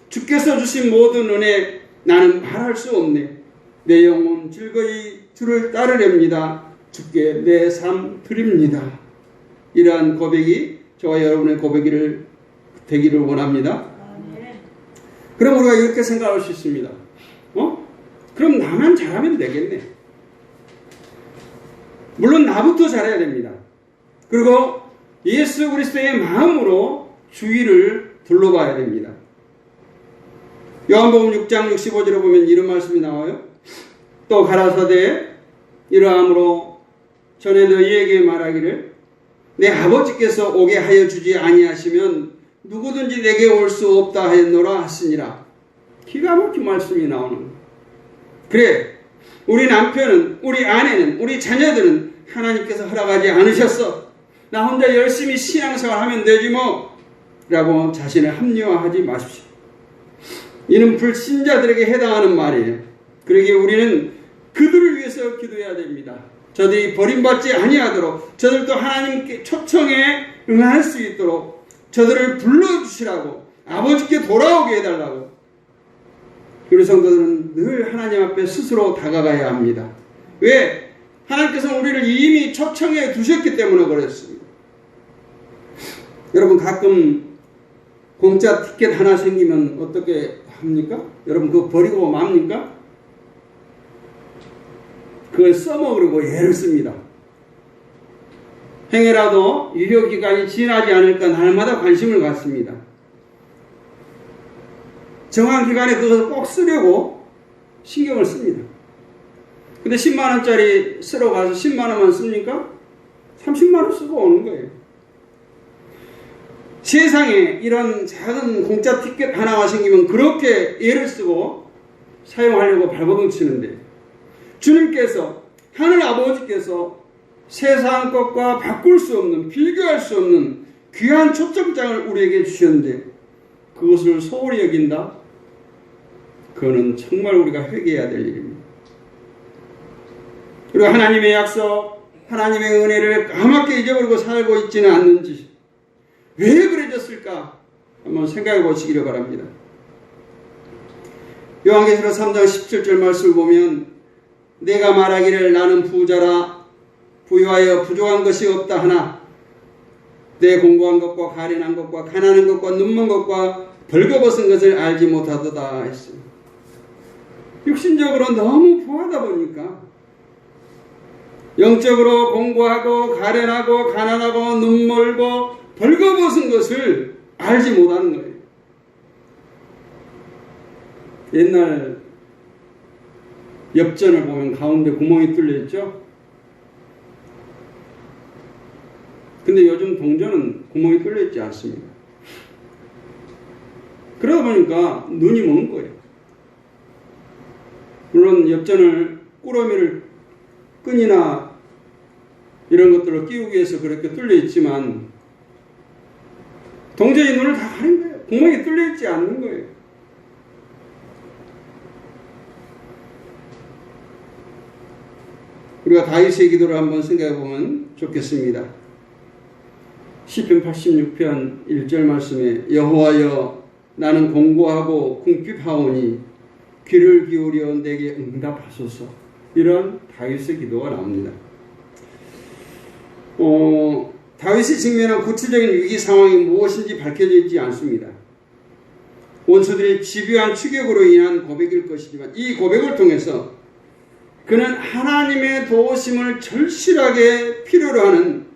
주께서 주신 모든 은혜 나는 말할 수 없네. 내 영혼 즐거이 주를 따르렵니다. 주께 내 삶 드립니다. 이러한 고백이 저와 여러분의 고백이 되기를 원합니다. 그럼 우리가 이렇게 생각할 수 있습니다. 그럼 나만 잘하면 되겠네. 물론 나부터 잘해야 됩니다. 그리고 예수 그리스도의 마음으로 주위를 둘러봐야 됩니다. 요한복음 6장 65절에 보면 이런 말씀이 나와요. 또 가라사대 이러함으로 전에 너희에게 말하기를 내 아버지께서 오게 하여 주지 아니하시면 누구든지 내게 올 수 없다 하였노라 하시니라. 기가 막힌 말씀이 나오는 거예요. 그래, 우리 남편은, 우리 아내는, 우리 자녀들은 하나님께서 허락하지 않으셨어. 나 혼자 열심히 신앙생활 하면 되지 뭐 라고 자신을 합리화하지 마십시오. 이는 불신자들에게 해당하는 말이에요. 그러기에 우리는 그들을 위해서 기도해야 됩니다. 저들이 버림받지 아니하도록, 저들도 하나님께 초청에 응할 수 있도록 저들을 불러주시라고, 아버지께 돌아오게 해달라고. 우리 성도들은 늘 하나님 앞에 스스로 다가가야 합니다. 왜? 하나님께서 우리를 이미 초청해 두셨기 때문에 그렇습니다. 여러분, 가끔 공짜 티켓 하나 생기면 어떻게 합니까? 여러분, 그거 버리고 맙니까? 그걸 써먹으려고 애를 씁니다. 행여라도 유효기간이 지나지 않을까 날마다 관심을 갖습니다. 정한 기간에 그것을 꼭 쓰려고 신경을 씁니다. 근데 10만원짜리 쓰러 가서 10만원만 씁니까? 30만원 쓰고 오는 거예요. 세상에 이런 작은 공짜 티켓 하나가 생기면 그렇게 애를 쓰고 사용하려고 발버둥 치는데, 주님께서, 하늘 아버지께서 세상 것과 바꿀 수 없는, 비교할 수 없는 귀한 초점장을 우리에게 주셨는데 그것을 소홀히 여긴다? 그거는 정말 우리가 회개해야 될 일입니다. 그리고 하나님의 약속, 하나님의 은혜를 까맣게 잊어버리고 살고 있지는 않는지, 왜 그래졌을까? 한번 생각해 보시기를 바랍니다. 요한계시록 3장 17절 말씀을 보면 내가 말하기를 나는 부자라 부유하여 부족한 것이 없다 하나 내 공고한 것과 가련한 것과 가난한 것과 눈먼 것과 벌거벗은 것을 알지 못하도다 했습니다. 육신적으로 너무 부하다 보니까 영적으로 공고하고 가련하고 가난하고 눈멀고 벌거벗은 것을 알지 못하는 거예요. 옛날 엽전을 보면 가운데 구멍이 뚫려 있죠. 근데 요즘 동전은 구멍이 뚫려 있지 않습니다. 그러다 보니까 눈이 먼 거예요. 물론 엽전을 꾸러미를 끈이나 이런 것들을 끼우기 위해서 그렇게 뚫려 있지만 동전이 눈을 다 가린 거예요. 구멍이 뚫려 있지 않는 거예요. 우리가 다윗의 기도를 한번 생각해 보면 좋겠습니다. 시편 86편 1절 말씀에 여호와여 나는 공고하고 궁핍하오니 귀를 기울여 내게 응답하소서. 이런 다윗의 기도가 나옵니다. 다윗이 직면한 구체적인 위기 상황이 무엇인지 밝혀져 있지 않습니다. 원수들의 집요한 추격으로 인한 고백일 것이지만 이 고백을 통해서 그는 하나님의 도우심을 절실하게 필요로 하는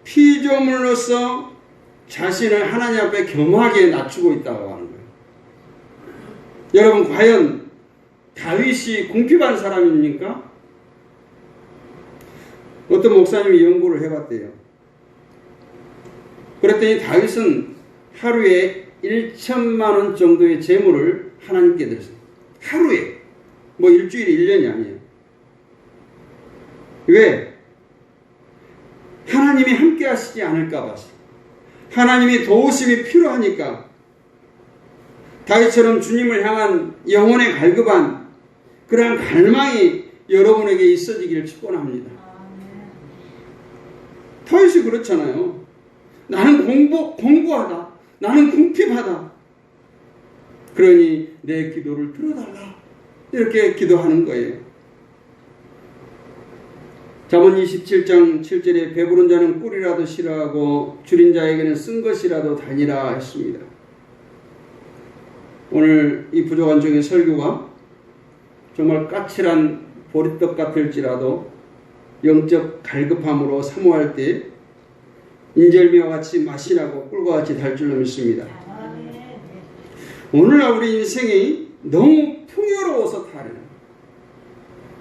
피조물로서 자신을 하나님 앞에 겸하게 낮추고 있다고 하는 거예요. 여러분, 과연 다윗이 궁핍한 사람입니까? 어떤 목사님이 연구를 해봤대요. 그랬더니 다윗은 하루에 1천만 원 정도의 재물을 하나님께 드렸어요. 하루에. 뭐 일주일이 1년이 아니에요. 왜? 하나님이 함께 하시지 않을까 봐서. 하나님이 도우심이 필요하니까. 다윗처럼 주님을 향한 영혼의 갈급한 그러한 갈망이 여러분에게 있어지기를 축원합니다. 다윗이 그렇잖아요. 나는 공고하다. 나는 궁핍하다. 그러니 내 기도를 들어달라. 이렇게 기도하는 거예요. 잠언 27장 7절에 배부른 자는 꿀이라도 싫어하고 줄인 자에게는 쓴 것이라도 다니라 했습니다. 오늘 이 부족한 중의 설교가 정말 까칠한 보리떡 같을지라도 영적 갈급함으로 사모할 때 인절미와 같이 맛이 나고 꿀과 같이 달 줄로 믿습니다. 오늘날 우리 인생이 너무 풍요로워서 탈해요.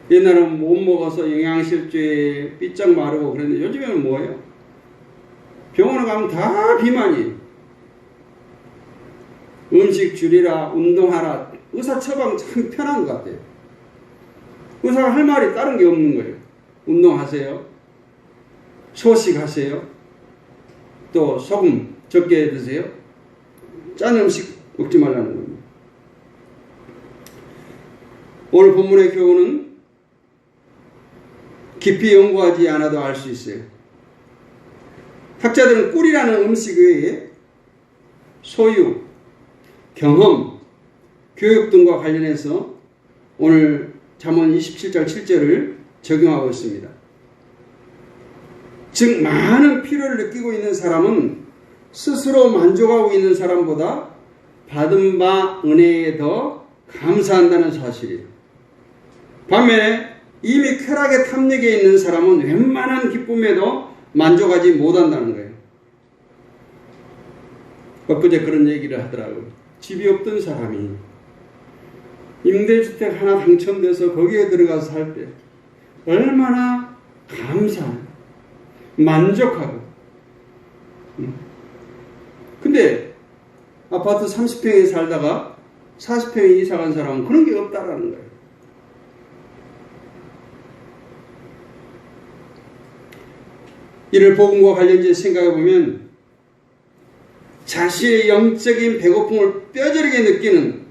옛날은 못 먹어서 영양실조에 삐쩍 마르고 그랬는데 요즘에는 뭐예요? 병원에 가면 다 비만이에요. 음식 줄이라, 운동하라. 의사 처방 참 편한 것 같아요. 의사가 할 말이 다른 게 없는 거예요. 운동하세요. 소식하세요. 또 소금 적게 드세요. 짠 음식 먹지 말라는 겁니다. 오늘 본문의 교훈은 깊이 연구하지 않아도 알 수 있어요. 학자들은 꿀이라는 음식 외에 소유, 경험, 교육 등과 관련해서 오늘 잠언 27장 7절을 적용하고 있습니다. 즉 많은 필요를 느끼고 있는 사람은 스스로 만족하고 있는 사람보다 받은 바 은혜에 더 감사한다는 사실이에요. 반면에 이미 쾌락의 탐닉에 있는 사람은 웬만한 기쁨에도 만족하지 못한다는 거예요. 엊그제 그런 얘기를 하더라고요. 집이 없던 사람이 임대주택 하나 당첨돼서 거기에 들어가서 살 때 얼마나 감사해요. 만족하고. 근데 아파트 30평에 살다가 40평에 이사 간 사람은 그런 게 없다라는 거예요. 이를 복음과 관련지에 생각해 보면 자신의 영적인 배고픔을 뼈저리게 느끼는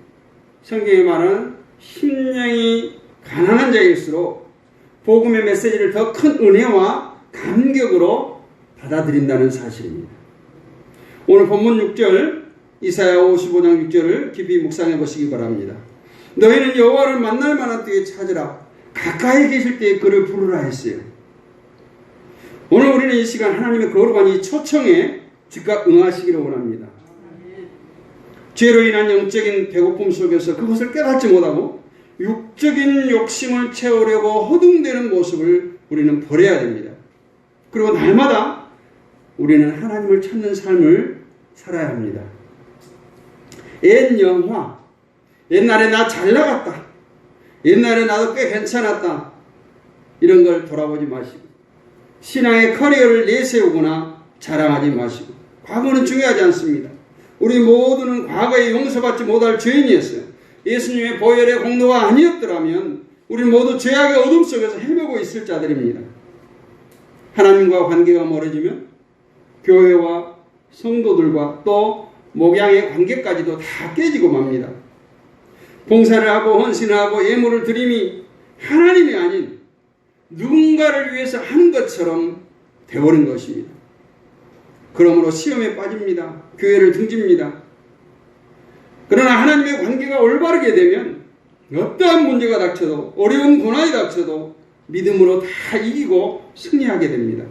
성경에 말하는 심령이 가난한 자일수록 복음의 메시지를 더 큰 은혜와 감격으로 받아들인다는 사실입니다. 오늘 본문 6절 이사야 55장 6절을 깊이 묵상해 보시기 바랍니다. 너희는 여호와를 만날 만한 때에 찾으라. 가까이 계실 때에 그를 부르라 했어요. 오늘 우리는 이 시간 하나님의 거룩한 이 초청에 즉각 응하시기를 원합니다. 죄로 인한 영적인 배고픔 속에서 그것을 깨닫지 못하고 육적인 욕심을 채우려고 허둥대는 모습을 우리는 버려야 됩니다. 그리고 날마다 우리는 하나님을 찾는 삶을 살아야 합니다. 옛 영화, 옛날에 나 잘 나갔다, 옛날에 나도 꽤 괜찮았다, 이런 걸 돌아보지 마시고 신앙의 커리어를 내세우거나 자랑하지 마시고 과거는 중요하지 않습니다. 우리 모두는 과거에 용서받지 못할 죄인이었어요. 예수님의 보혈의 공로가 아니었더라면 우리 모두 죄악의 어둠 속에서 헤매고 있을 자들입니다. 하나님과 관계가 멀어지면 교회와 성도들과 또 목양의 관계까지도 다 깨지고 맙니다. 봉사를 하고 헌신을 하고 예물을 드림이 하나님이 아닌 누군가를 위해서 하는 것처럼 되어버린 것입니다. 그러므로 시험에 빠집니다. 교회를 등집니다. 그러나 하나님의 관계가 올바르게 되면 어떠한 문제가 닥쳐도 어려운 고난이 닥쳐도 믿음으로 다 이기고 승리하게 됩니다.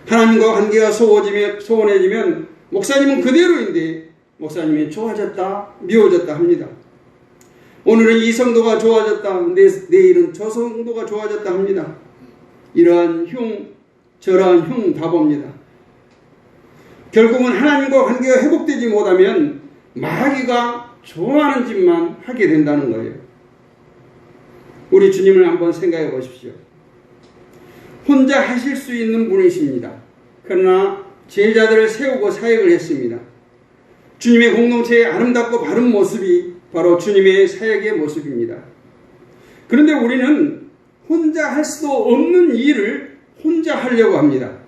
하나님과 관계가 소원해지면 목사님은 그대로인데 목사님이 좋아졌다, 미워졌다 합니다. 오늘은 이 성도가 좋아졌다, 내일은 저 성도가 좋아졌다 합니다. 이러한 저러한 다 봅니다. 결국은 하나님과 관계가 회복되지 못하면 마귀가 좋아하는 짓만 하게 된다는 거예요. 우리 주님을 한번 생각해 보십시오. 혼자 하실 수 있는 분이십니다. 그러나 제자들을 세우고 사역을 했습니다. 주님의 공동체의 아름답고 바른 모습이 바로 주님의 사역의 모습입니다. 그런데 우리는 혼자 할 수도 없는 일을 혼자 하려고 합니다.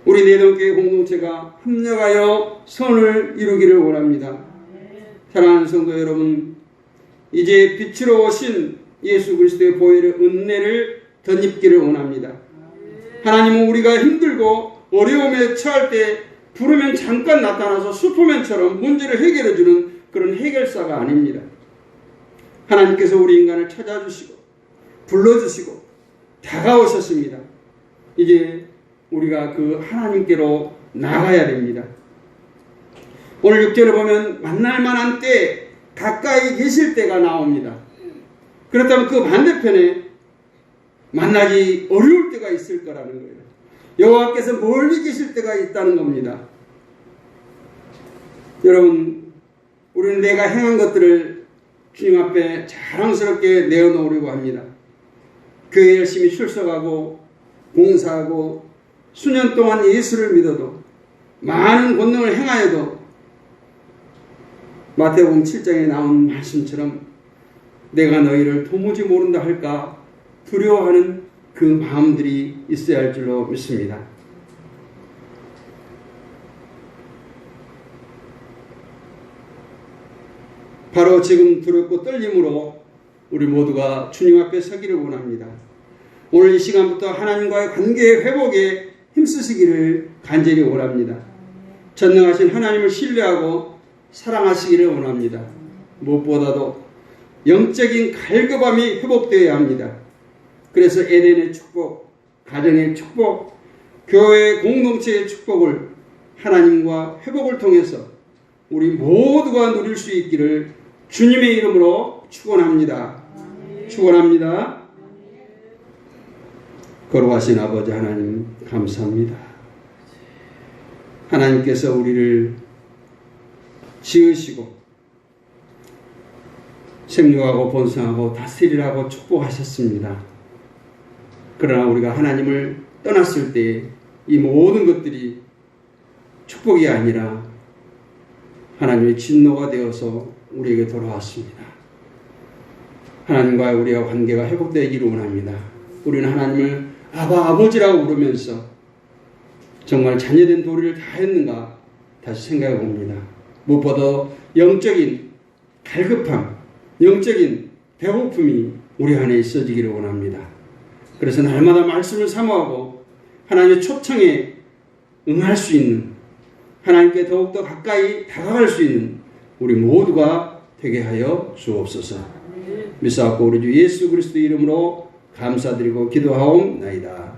우리 내동교회 공동체가 협력하여 선을 이루기를 원합니다. 사랑하는 성도 여러분, 이제 빛으로 오신 예수 그리스도의 보혈의 은혜를 덧입기를 원합니다. 하나님은 우리가 힘들고 어려움에 처할 때 부르면 잠깐 나타나서 슈퍼맨처럼 문제를 해결해주는 그런 해결사가 아닙니다. 하나님께서 우리 인간을 찾아주시고 불러주시고 다가오셨습니다. 이제 우리가 그 하나님께로 나가야 됩니다. 오늘 6절에 보면 만날 만한 때 가까이 계실 때가 나옵니다. 그렇다면 그 반대편에 만나기 어려울 때가 있을 거라는 거예요. 여호와께서 멀리 계실 때가 있다는 겁니다. 여러분, 우리는 내가 행한 것들을 주님 앞에 자랑스럽게 내어놓으려고 합니다. 교회 열심히 출석하고 봉사하고 수년 동안 예수를 믿어도 많은 권능을 행하여도 마태복음 7장에 나온 말씀처럼 내가 너희를 도무지 모른다 할까 두려워하는 그 마음들이 있어야 할 줄로 믿습니다. 바로 지금 두렵고 떨림으로 우리 모두가 주님 앞에 서기를 원합니다. 오늘 이 시간부터 하나님과의 관계의 회복에 힘쓰시기를 간절히 원합니다. 전능하신 하나님을 신뢰하고 사랑하시기를 원합니다. 무엇보다도 영적인 갈급함이 회복되어야 합니다. 그래서 에덴의 축복, 가정의 축복, 교회의 공동체의 축복을 하나님과 회복을 통해서 우리 모두가 누릴 수 있기를 주님의 이름으로 축원합니다. 축원합니다. 거룩하신 아버지 하나님 감사합니다. 하나님께서 우리를 지으시고 생육하고 번성하고 다스리라고 축복하셨습니다. 그러나 우리가 하나님을 떠났을 때 이 모든 것들이 축복이 아니라 하나님의 진노가 되어서 우리에게 돌아왔습니다. 하나님과 우리와 관계가 회복되기를 원합니다. 우리는 하나님을 아버지라고 부르면서 정말 자녀된 도리를 다 했는가 다시 생각해 봅니다. 무엇보다 영적인 갈급함, 영적인 배고픔이 우리 안에 있어지기를 원합니다. 그래서 날마다 말씀을 사모하고 하나님의 초청에 응할 수 있는, 하나님께 더욱더 가까이 다가갈 수 있는 우리 모두가 되게 하여 주옵소서. 믿사옵고 우리 주 예수 그리스도 이름으로 감사드리고 기도하옵나이다.